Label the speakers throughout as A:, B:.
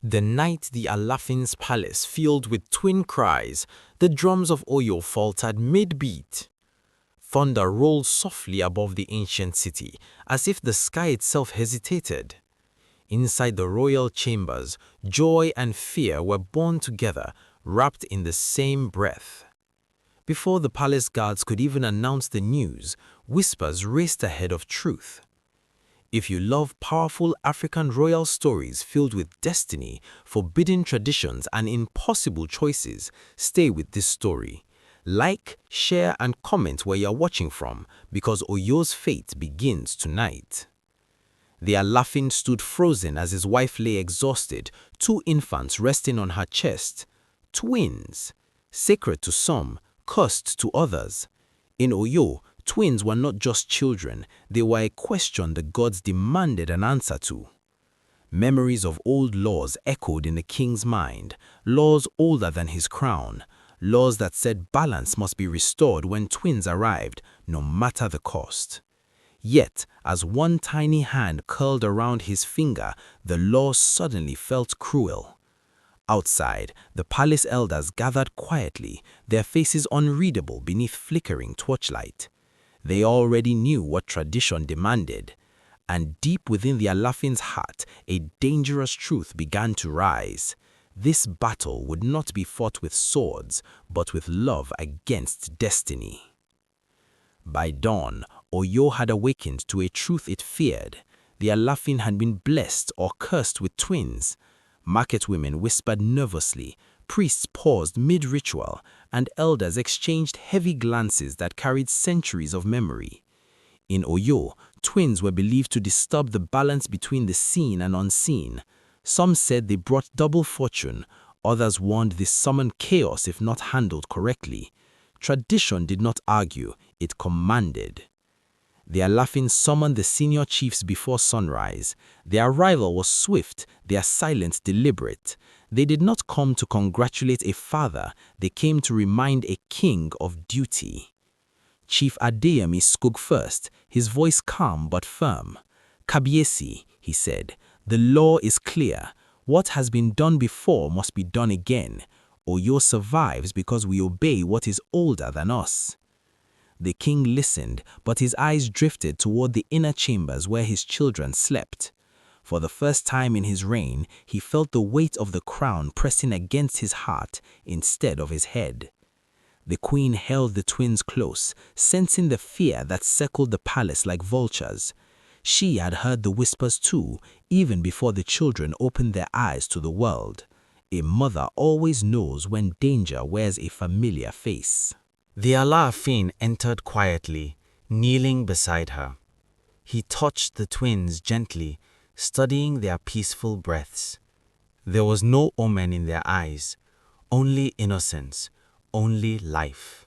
A: The night the Alaafin's palace filled with twin cries, the drums of Oyo faltered mid-beat. Thunder rolled softly above the ancient city, as if the sky itself hesitated. Inside the royal chambers, joy and fear were born together, wrapped in the same breath. Before the palace guards could even announce the news, whispers raced ahead of truth. If you love powerful African royal stories filled with destiny, forbidden traditions, and impossible choices, stay with this story. Like, share, and comment where you're watching from, because Oyo's fate begins tonight. The Alaafin stood frozen as his wife lay exhausted, two infants resting on her chest. Twins. Sacred to some, cursed to others. In Oyo, twins were not just children, they were a question the gods demanded an answer to. Memories of old laws echoed in the king's mind, laws older than his crown, laws that said balance must be restored when twins arrived, no matter the cost. Yet, as one tiny hand curled around his finger, the law suddenly felt cruel. Outside, the palace elders gathered quietly, their faces unreadable beneath flickering torchlight. They already knew what tradition demanded, and deep within the Alaafin's heart, a dangerous truth began to rise. This battle would not be fought with swords, but with love against destiny. By dawn, Oyo had awakened to a truth it feared. The Alaafin had been blessed or cursed with twins. Market women whispered nervously, priests paused mid-ritual, and elders exchanged heavy glances that carried centuries of memory. In Oyo, twins were believed to disturb the balance between the seen and unseen. Some said they brought double fortune, others warned they summoned chaos if not handled correctly. Tradition did not argue, it commanded. The Alaafin summoned the senior chiefs before sunrise. Their arrival was swift, their silence deliberate. They did not come to congratulate a father, they came to remind a king of duty. Chief Adeyemi spoke first, his voice calm but firm. "Kabiesi," he said, "the law is clear. What has been done before must be done again. Oyo survives because we obey what is older than us." The king listened, but his eyes drifted toward the inner chambers where his children slept. For the first time in his reign, he felt the weight of the crown pressing against his heart instead of his head. The queen held the twins close, sensing the fear that circled the palace like vultures. She had heard the whispers too, even before the children opened their eyes to the world. A mother always knows when danger wears a familiar face. The Alaafin entered quietly, kneeling beside her. He touched the twins gently, studying their peaceful breaths. There was no omen in their eyes, only innocence, only life.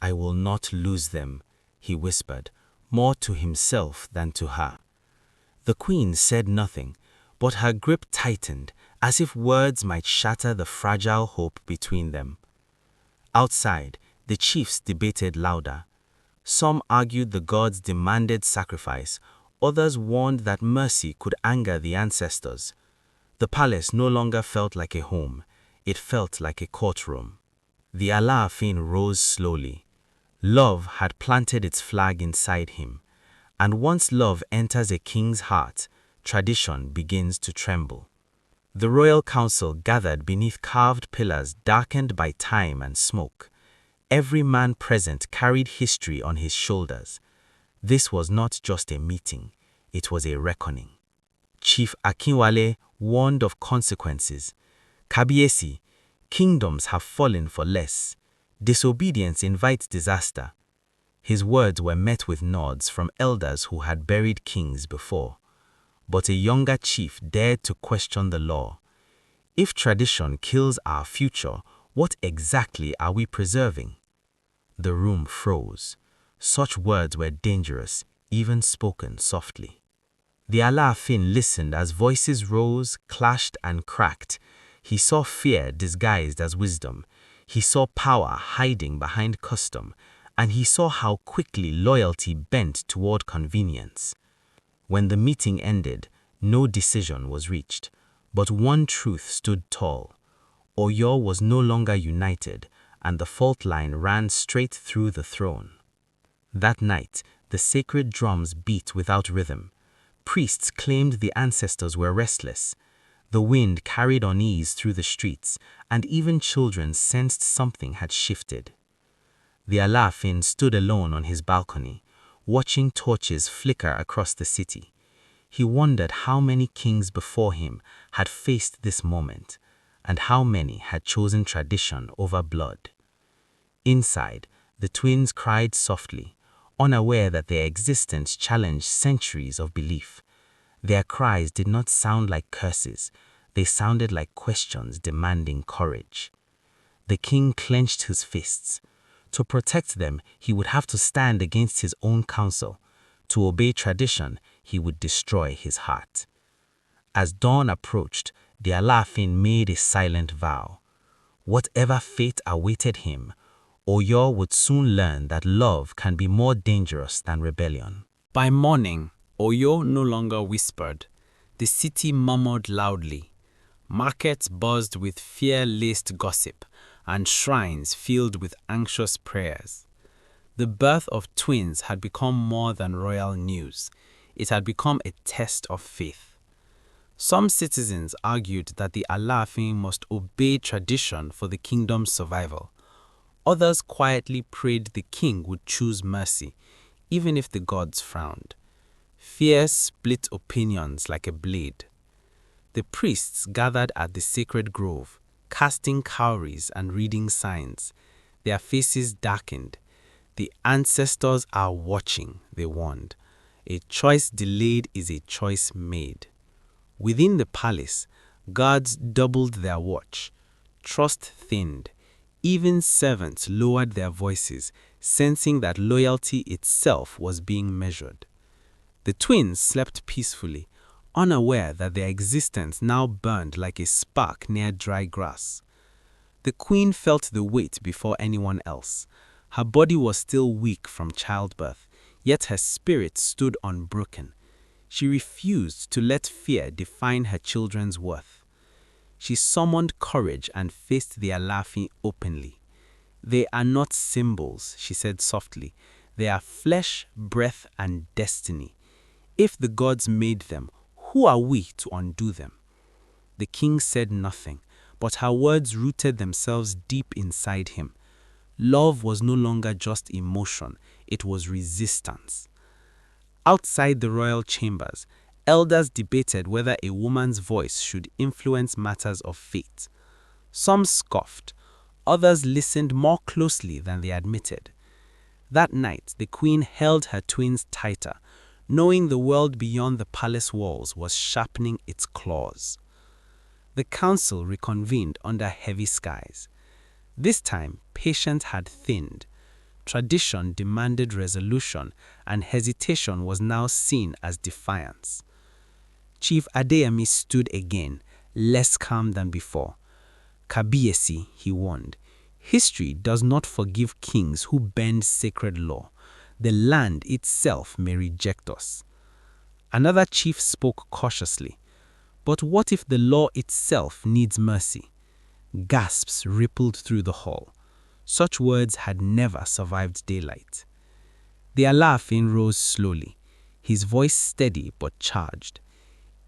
A: "I will not lose them," he whispered, more to himself than to her. The queen said nothing, but her grip tightened, as if words might shatter the fragile hope between them. Outside, the chiefs debated louder. Some argued the gods demanded sacrifice, others warned that mercy could anger the ancestors. The palace no longer felt like a home, it felt like a courtroom. The Alaafin rose slowly. Love had planted its flag inside him, and once love enters a king's heart, tradition begins to tremble. The royal council gathered beneath carved pillars darkened by time and smoke. Every man present carried history on his shoulders. This was not just a meeting, it was a reckoning. Chief Akinwale warned of consequences. "Kabiesi, kingdoms have fallen for less. Disobedience invites disaster." His words were met with nods from elders who had buried kings before. But a younger chief dared to question the law. "If tradition kills our future, what exactly are we preserving?" The room froze. Such words were dangerous, even spoken softly. The Alaafin listened as voices rose, clashed, and cracked. He saw fear disguised as wisdom. He saw power hiding behind custom, and he saw how quickly loyalty bent toward convenience. When the meeting ended, no decision was reached, But one truth stood tall. Oyo was no longer united, and the fault line ran straight through the throne. That night, the sacred drums beat without rhythm. Priests claimed the ancestors were restless. The wind carried unease through the streets, and even children sensed something had shifted. The Alaafin stood alone on his balcony, watching torches flicker across the city. He wondered how many kings before him had faced this moment, and how many had chosen tradition over blood. Inside, the twins cried softly, unaware that their existence challenged centuries of belief. Their cries did not sound like curses, they sounded like questions demanding courage. The king clenched his fists. To protect them, he would have to stand against his own counsel. To obey tradition, he would destroy his heart. As dawn approached, the Alaafin made a silent vow. Whatever fate awaited him, Oyo would soon learn that love can be more dangerous than rebellion. By morning, Oyo no longer whispered. The city murmured loudly. Markets buzzed with fear-laced gossip, and shrines filled with anxious prayers. The birth of twins had become more than royal news. It had become a test of faith. Some citizens argued that the Alaafin must obey tradition for the kingdom's survival. Others quietly prayed the king would choose mercy, even if the gods frowned. Fear split opinions like a blade. The priests gathered at the sacred grove, casting cowries and reading signs. Their faces darkened. The ancestors are watching, they warned. A choice delayed is a choice made. Within the palace, guards doubled their watch. Trust thinned. Even servants lowered their voices, sensing that loyalty itself was being measured. The twins slept peacefully, unaware that their existence now burned like a spark near dry grass. The queen felt the weight before anyone else. Her body was still weak from childbirth, yet her spirit stood unbroken. She refused to let fear define her children's worth. She summoned courage and faced the Alaafin openly. "They are not symbols," she said softly. "They are flesh, breath, and destiny. If the gods made them, who are we to undo them?" The king said nothing, but her words rooted themselves deep inside him. Love was no longer just emotion, it was resistance. Outside the royal chambers, elders debated whether a woman's voice should influence matters of fate. Some scoffed, others listened more closely than they admitted. That night, the queen held her twins tighter, knowing the world beyond the palace walls was sharpening its claws. The council reconvened under heavy skies. This time, patience had thinned. Tradition demanded resolution, and hesitation was now seen as defiance. Chief Adeyemi stood again, less calm than before. "Kabiyesi," he warned, "history does not forgive kings who bend sacred law. The land itself may reject us." Another chief spoke cautiously. "But what if the law itself needs mercy?" Gasps rippled through the hall. Such words had never survived daylight. The Alaafin rose slowly, his voice steady but charged.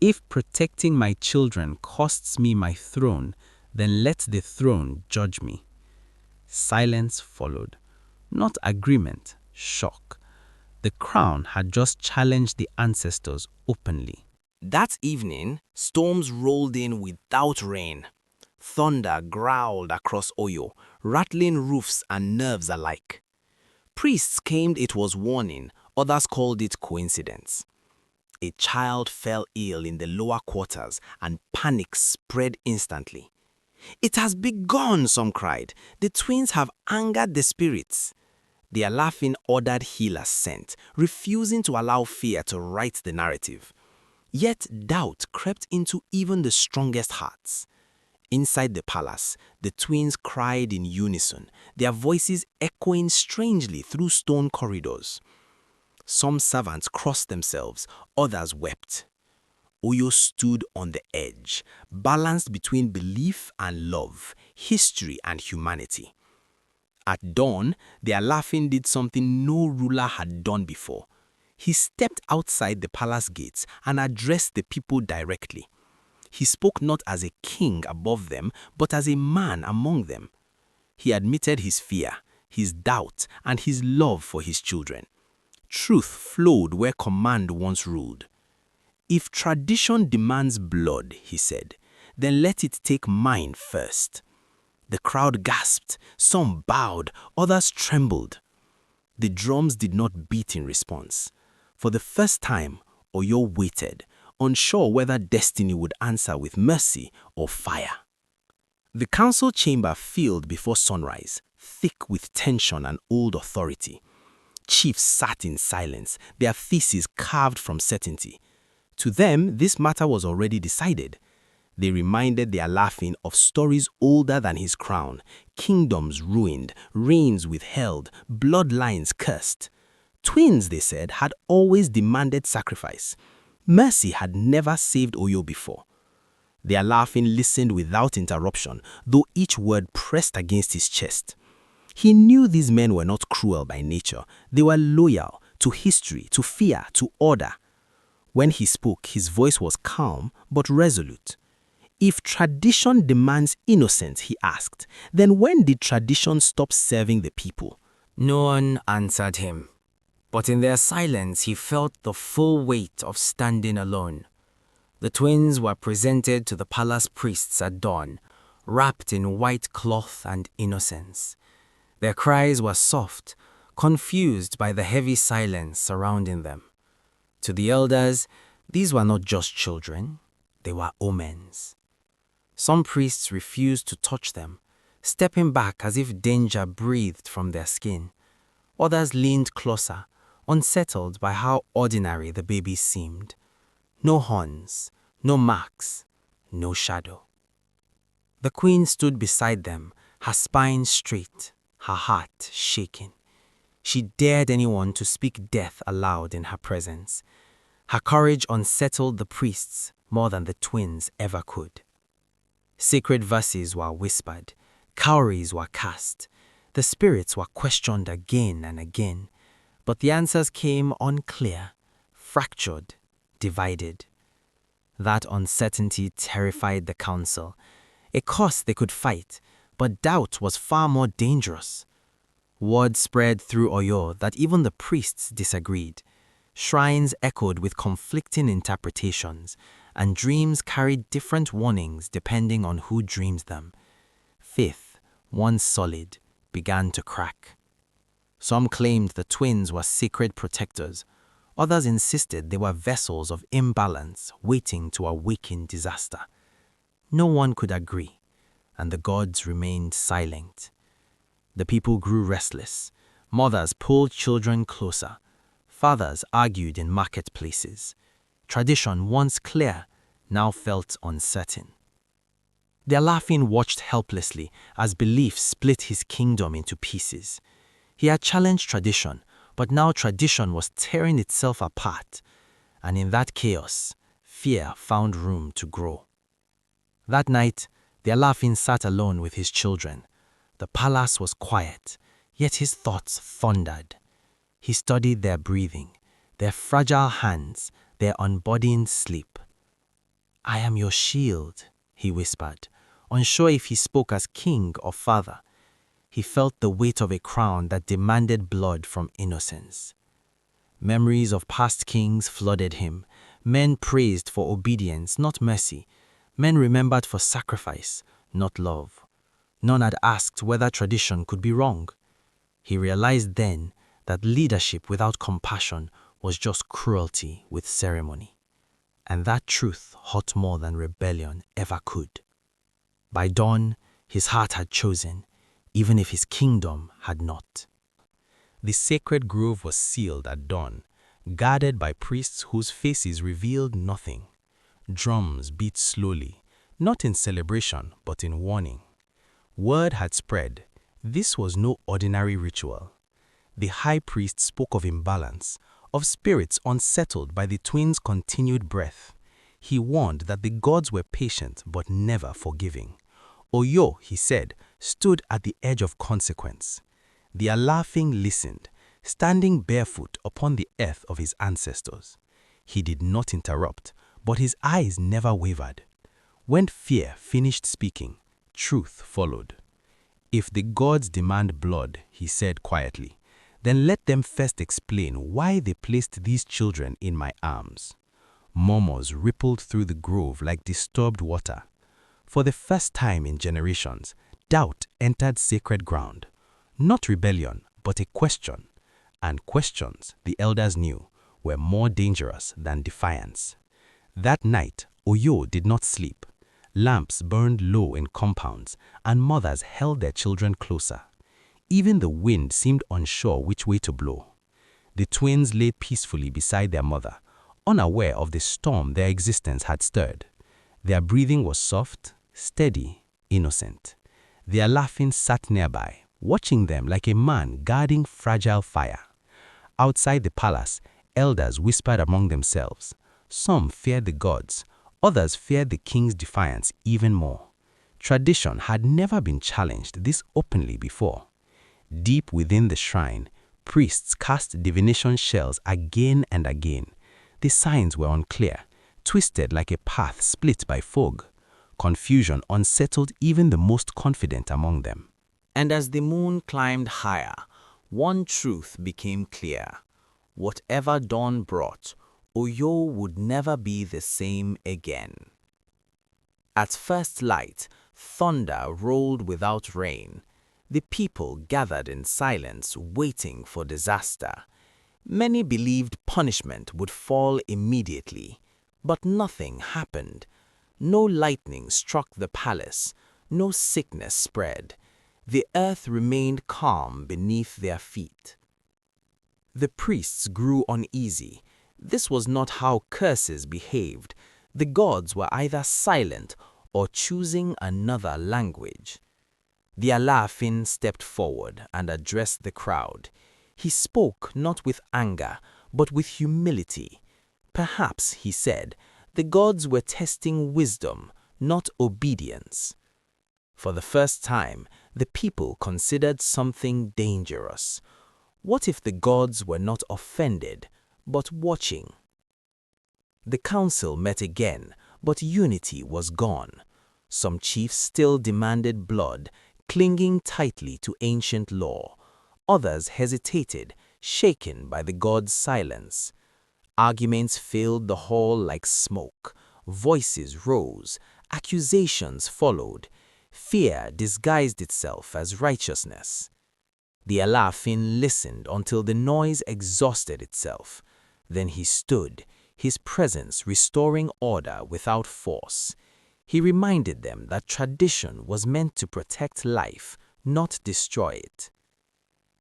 A: "If protecting my children costs me my throne, then let the throne judge me." Silence followed. Not agreement, shock. The crown had just challenged the ancestors openly.
B: That evening, storms rolled in without rain. Thunder growled across Oyo, rattling roofs and nerves alike. Priests claimed it was warning, others called it coincidence. A child fell ill in the lower quarters and panic spread instantly. "It has begun," some cried. "The twins have angered the spirits." The Alaafin ordered healers sent, refusing to allow fear to write the narrative. Yet doubt crept into even the strongest hearts. Inside the palace, the twins cried in unison, their voices echoing strangely through stone corridors. Some servants crossed themselves, others wept. Oyo stood on the edge, balanced between belief and love, history and humanity. At dawn, the Alaafin did something no ruler had done before. He stepped outside the palace gates and addressed the people directly. He spoke not as a king above them, but as a man among them. He admitted his fear, his doubt, and his love for his children. Truth flowed where command once ruled. If tradition demands blood, he said, then let it take mine first. The crowd gasped, some bowed, others trembled. The drums did not beat in response. For the first time, Oyo waited, unsure whether destiny would answer with mercy or fire. The council chamber filled before sunrise, thick with tension and old authority. Chiefs sat in silence, their faces carved from certainty. To them, this matter was already decided. They reminded the Alaafin of stories older than his crown, kingdoms ruined, reigns withheld, bloodlines cursed. Twins, they said, had always demanded sacrifice. Mercy had never saved Oyo before. The Alaafin listened without interruption, though each word pressed against his chest. He knew these men were not cruel by nature. They were loyal to history, to fear, to order. When he spoke, his voice was calm but resolute. If tradition demands innocence, he asked, then when did tradition stop serving the people?
A: No one answered him, but in their silence he felt the full weight of standing alone. The twins were presented to the palace priests at dawn, wrapped in white cloth and innocence. Their cries were soft, confused by the heavy silence surrounding them. To the elders, these were not just children, they were omens. Some priests refused to touch them, stepping back as if danger breathed from their skin. Others leaned closer, unsettled by how ordinary the babies seemed. No horns, no marks, no shadow. The queen stood beside them, her spine straight, her heart shaking. She dared anyone to speak death aloud in her presence. Her courage unsettled the priests more than the twins ever could. Sacred verses were whispered, cowries were cast, the spirits were questioned again and again, but the answers came unclear, fractured, divided. That uncertainty terrified the council. A cause they could fight, but doubt was far more dangerous. Word spread through Oyo that even the priests disagreed. Shrines echoed with conflicting interpretations, and dreams carried different warnings depending on who dreamed them. Faith, once solid, began to crack. Some claimed the twins were sacred protectors. Others insisted they were vessels of imbalance waiting to awaken disaster. No one could agree, and the gods remained silent. The people grew restless. Mothers pulled children closer. Fathers argued in marketplaces. Tradition, once clear, now felt uncertain. The Alaafin watched helplessly as belief split his kingdom into pieces. He had challenged tradition, but now tradition was tearing itself apart, and in that chaos, fear found room to grow. That night, the Alaafin sat alone with his children. The palace was quiet, yet his thoughts thundered. He studied their breathing, their fragile hands, their unburdened sleep. "I am your shield," he whispered, unsure if he spoke as king or father. He felt the weight of a crown that demanded blood from innocence. Memories of past kings flooded him. Men praised for obedience, not mercy. Men remembered for sacrifice, not love. None had asked whether tradition could be wrong. He realized then that leadership without compassion was just cruelty with ceremony. And that truth hurt more than rebellion ever could. By dawn, his heart had chosen, even if his kingdom had not. The sacred grove was sealed at dawn, guarded by priests whose faces revealed nothing. Drums beat slowly, not in celebration but in warning. Word had spread. This was no ordinary ritual. The high priest spoke of imbalance, of spirits unsettled by the twins' continued breath.
C: He warned that the gods were patient but never forgiving. Oyo, he said, stood at the edge of consequence. The Alaafin listened, standing barefoot upon the earth of his ancestors. He did not interrupt, but his eyes never wavered. When fear finished speaking, truth followed. If the gods demand blood, he said quietly, then let them first explain why they placed these children in my arms. Murmurs rippled through the grove like disturbed water. For the first time in generations, doubt entered sacred ground. Not rebellion, but a question. And questions, the elders knew, were more dangerous than defiance. That night, Oyo did not sleep. Lamps burned low in compounds, and mothers held their children closer. Even the wind seemed unsure which way to blow. The twins lay peacefully beside their mother, unaware of the storm their existence had stirred. Their breathing was soft, steady, innocent. The Alaafin sat nearby, watching them like a man guarding fragile fire. Outside the palace, elders whispered among themselves. Some feared the gods, others feared the king's defiance even more. Tradition had never been challenged this openly before. Deep within the shrine, priests cast divination shells again and again. The signs were unclear, twisted like a path split by fog. Confusion unsettled even the most confident among them.
B: And as the moon climbed higher, one truth became clear. Whatever dawn brought, Oyo would never be the same again. At first light, thunder rolled without rain. The people gathered in silence, waiting for disaster. Many believed punishment would fall immediately, but nothing happened. No lightning struck the palace, no sickness spread. The earth remained calm beneath their feet. The priests grew uneasy. This was not how curses behaved. The gods were either silent or choosing another language. The Alaafin stepped forward and addressed the crowd. He spoke not with anger, but with humility. Perhaps, he said, the gods were testing wisdom, not obedience. For the first time, the people considered something dangerous. What if the gods were not offended, but watching? The council met again, but unity was gone. Some chiefs still demanded blood, clinging tightly to ancient law. Others hesitated, shaken by the gods' silence. Arguments filled the hall like smoke. Voices rose, accusations followed. Fear disguised itself as righteousness. The Alaafin listened until the noise exhausted itself. Then he stood, his presence restoring order without force. He reminded them that tradition was meant to protect life, not destroy it.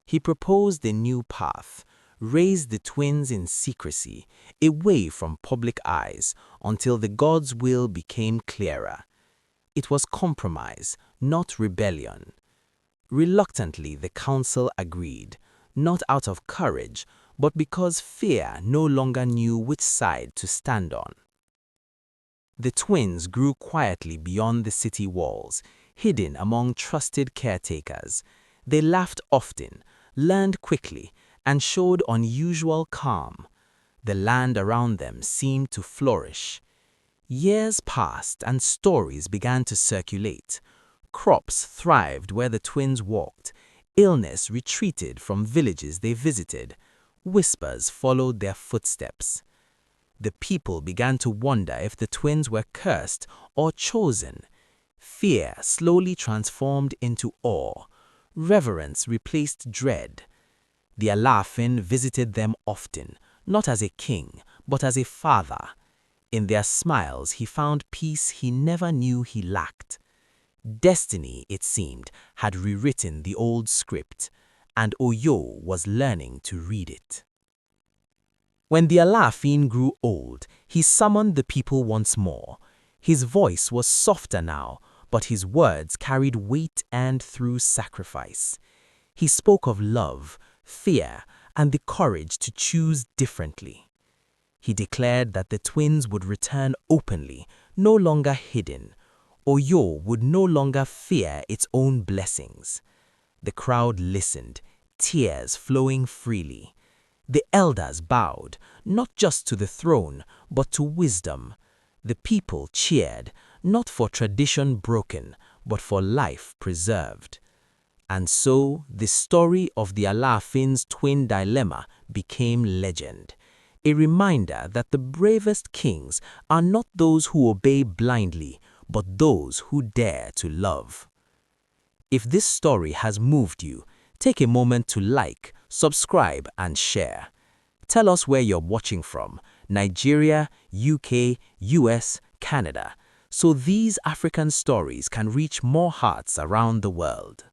B: He proposed a new path, raised the twins in secrecy, away from public eyes, until the gods' will became clearer. It was compromise, not rebellion. Reluctantly, the council agreed, not out of courage, but because fear no longer knew which side to stand on. The twins grew quietly beyond the city walls, hidden among trusted caretakers. They laughed often, learned quickly, and showed unusual calm. The land around them seemed to flourish. Years passed and stories began to circulate. Crops thrived where the twins walked. Illness retreated from villages they visited. Whispers followed their footsteps. The people began to wonder if the twins were cursed or chosen. Fear slowly transformed into awe. Reverence replaced dread. The Alaafin visited them often, not as a king, but as a father. In their smiles he found peace he never knew he lacked. Destiny, it seemed, had rewritten the old script, and Oyo was learning to read it. When the Alaafin grew old, he summoned the people once more. His voice was softer now, but his words carried weight and through sacrifice. He spoke of love, fear, and the courage to choose differently.
C: He declared that the twins would return openly, no longer hidden. Oyo would no longer fear its own blessings. The crowd listened, tears flowing freely. The elders bowed, not just to the throne, but to wisdom. The people cheered, not for tradition broken, but for life preserved. And so, the story of the Alaafin's twin dilemma became legend. A reminder that the bravest kings are not those who obey blindly, but those who dare to love. If this story has moved you, take a moment to like, subscribe, and share. Tell us where you're watching from, Nigeria, UK, US, Canada, so these African stories can reach more hearts around the world.